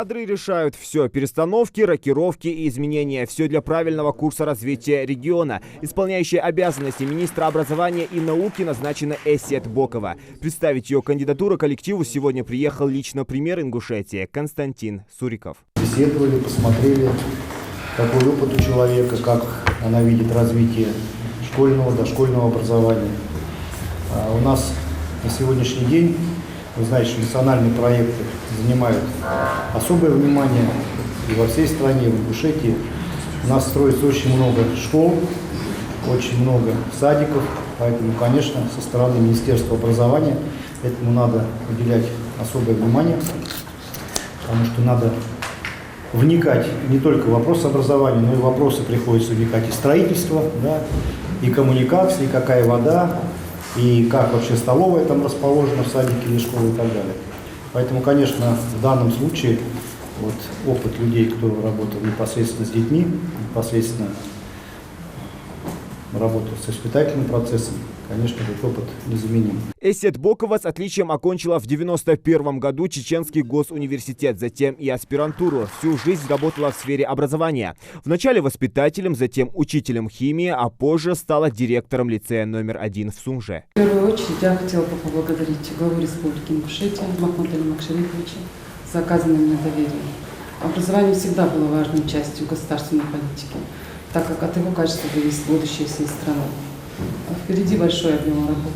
Кадры решают все: перестановки, рокировки и изменения. Все для правильного курса развития региона. Исполняющая обязанности министра образования и науки назначена Эсет Бокова. Представить ее кандидатуру коллективу сегодня приехал лично премьер Ингушетии Константин Суриков. Беседовали, посмотрели, какой опыт у человека, как она видит развитие школьного, дошкольного образования. У нас на сегодняшний день, вы знаете, что национальные проекты занимают особое внимание и во всей стране, и в Ингушетии. У нас строится очень много школ, очень много садиков, поэтому, конечно, со стороны Министерства образования этому надо уделять особое внимание, потому что надо вникать не только в вопросы образования, но и в вопросы приходится вникать и строительство, да, и коммуникации, какая вода, и как вообще столовая там расположена в садике или школе и так далее. Поэтому, конечно, в данном случае вот, опыт людей, кто работал непосредственно с детьми, непосредственно работал с испытательным процессом, конечно, этот опыт незаменим. Эсет Бокова с отличием окончила в 1991 году Чеченский госуниверситет, затем и аспирантуру. Всю жизнь работала в сфере образования. Вначале воспитателем, затем учителем химии, а позже стала директором лицея номер 1 в Сумже. В первую очередь я хотела бы поблагодарить главу Республики Ингушетия Махмута Макшарифовича за оказанное мне доверие. Образование всегда было важной частью государственной политики, так как от его качества зависит будущее всей страны. Впереди большой объем работы.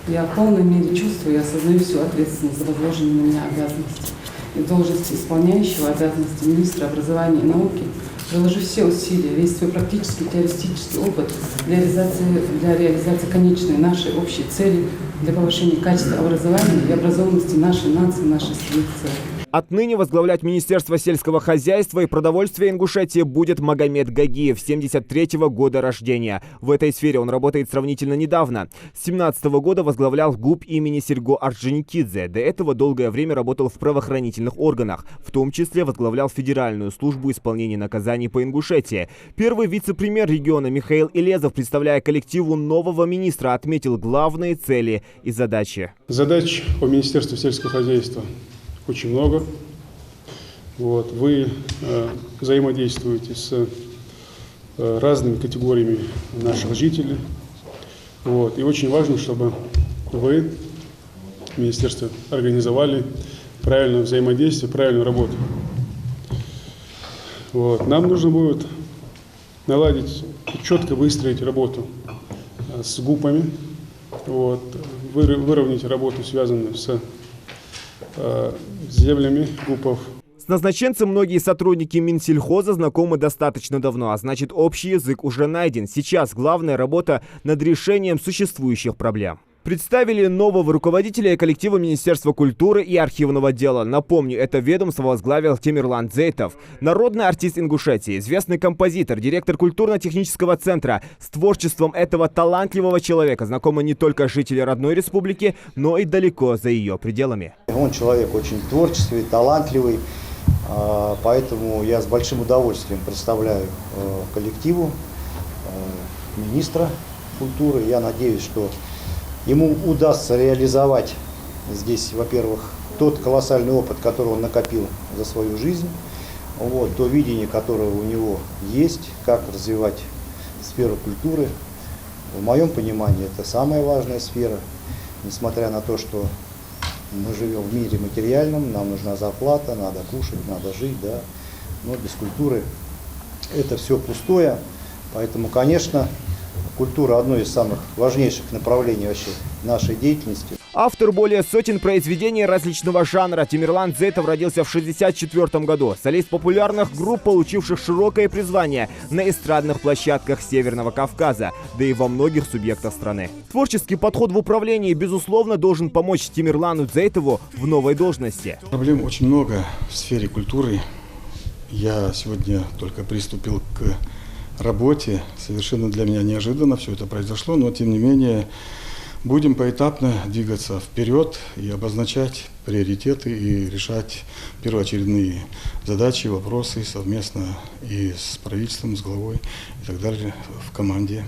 Я в полной мере чувствую и осознаю всю ответственность за возложенные на меня обязанности. И в должности исполняющего обязанности министра образования и науки приложу все усилия, весь свой практический теоретический опыт для реализации конечной нашей общей цели, для повышения качества образования и образованности нашей нации, нашей страны в целом. Отныне возглавлять Министерство сельского хозяйства и продовольствия Ингушетии будет Магомед Гагиев, 73-го года рождения. В этой сфере он работает сравнительно недавно. С 17-го года возглавлял ГУП имени Серго Орджоникидзе. До этого долгое время работал в правоохранительных органах. В том числе возглавлял Федеральную службу исполнения наказаний по Ингушетии. Первый вице-премьер региона Михаил Илезов, представляя коллективу нового министра, отметил главные цели и задачи. Задач по Министерству сельского хозяйства очень много. Вот. Вы взаимодействуете с разными категориями наших жителей. Вот. И очень важно, чтобы вы, Министерство, организовали правильное взаимодействие, правильную работу. Вот. Нам нужно будет наладить, четко выстроить работу с ГУПами, вот. Выровнять работу, связанную с землями ГУПов. С назначенцем многие сотрудники Минсельхоза знакомы достаточно давно, а значит, общий язык уже найден. Сейчас главная работа над решением существующих проблем. Представили нового руководителя коллектива Министерства культуры и архивного дела. Напомню, это ведомство возглавил Темирлан Дзейтов. Народный артист Ингушетии, известный композитор, директор культурно-технического центра. С творчеством этого талантливого человека знакомы не только жители родной республики, но и далеко за ее пределами. Он человек очень творческий, талантливый, поэтому я с большим удовольствием представляю коллективу министра культуры. Я надеюсь, что ему удастся реализовать здесь, во-первых, тот колоссальный опыт, который он накопил за свою жизнь, вот, то видение, которое у него есть, как развивать сферу культуры. В моем понимании это самая важная сфера, несмотря на то, что мы живем в мире материальном, нам нужна зарплата, надо кушать, надо жить, да, но без культуры это все пустое, поэтому, конечно, культура – одно из самых важнейших направлений вообще нашей деятельности. Автор более сотен произведений различного жанра, Темирлан Дзейтов родился в 1964 году. Солист популярных групп, получивших широкое призвание на эстрадных площадках Северного Кавказа, да и во многих субъектах страны. Творческий подход в управлении, безусловно, должен помочь Темирлану Дзейтову в новой должности. Проблем очень много в сфере культуры. Я сегодня только приступил к работе. Совершенно для меня неожиданно все это произошло, но тем не менее будем поэтапно двигаться вперед и обозначать приоритеты и решать первоочередные задачи, вопросы совместно и с правительством, с главой и так далее в команде.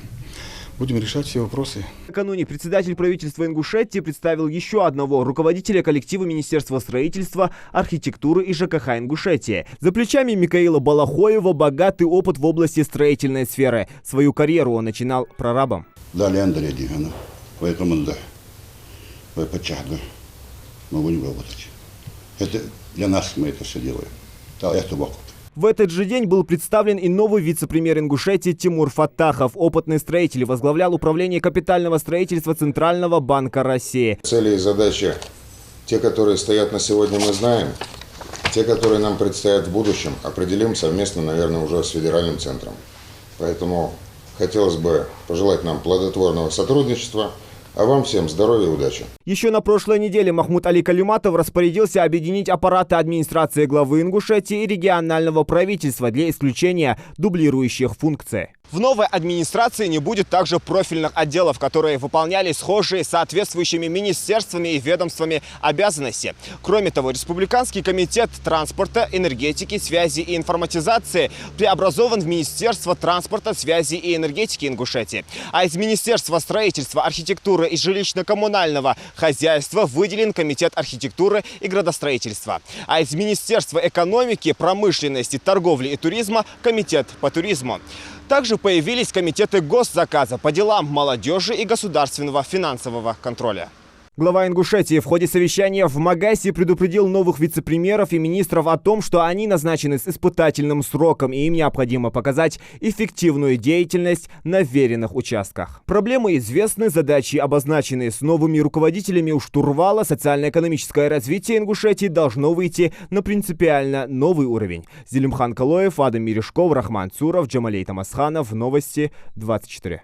будем решать все вопросы. Накануне председатель правительства Ингушетии представил еще одного руководителя коллектива Министерства строительства, архитектуры и ЖКХ Ингушетии. За плечами Микаила Балахоева богатый опыт в области строительной сферы. Свою карьеру он начинал прорабом. Далее Андрей Дигана, вы команда, вы подчахда, мы будем работать. Это для нас мы это все делаем. Это вокруг. В этот же день был представлен и новый вице-премьер Ингушетии Тимур Фаттахов. Опытный строитель возглавлял управление капитального строительства Центрального банка России. Цели и задачи, те, которые стоят на сегодня, мы знаем. Те, которые нам предстоят в будущем, определим совместно, наверное, уже с федеральным центром. Поэтому хотелось бы пожелать нам плодотворного сотрудничества, а вам всем здоровья и удачи. Еще на прошлой неделе Махмуд Али Калиматов распорядился объединить аппараты администрации главы Ингушетии и регионального правительства для исключения дублирующих функций. В новой администрации не будет также профильных отделов, которые выполняли схожие с соответствующими министерствами и ведомствами обязанности. Кроме того, Республиканский комитет транспорта, энергетики, связи и информатизации преобразован в Министерство транспорта, связи и энергетики Ингушетии. А из Министерства строительства, архитектуры и жилищно-коммунального хозяйства выделен Комитет архитектуры и градостроительства. А из Министерства экономики, промышленности, торговли и туризма – Комитет по туризму. Также появились комитеты госзаказа по делам молодежи и государственного финансового контроля. Глава Ингушетии в ходе совещания в Магасе предупредил новых вице-премьеров и министров о том, что они назначены с испытательным сроком и им необходимо показать эффективную деятельность на веренных участках. Проблемы известны, задачи обозначены. С новыми руководителями у штурвала социально-экономическое развитие Ингушетии должно выйти на принципиально новый уровень. Зелимхан Калоев, Адам Мережков, Рахман Цуров, Джамалей Тамасханов. Новости 24.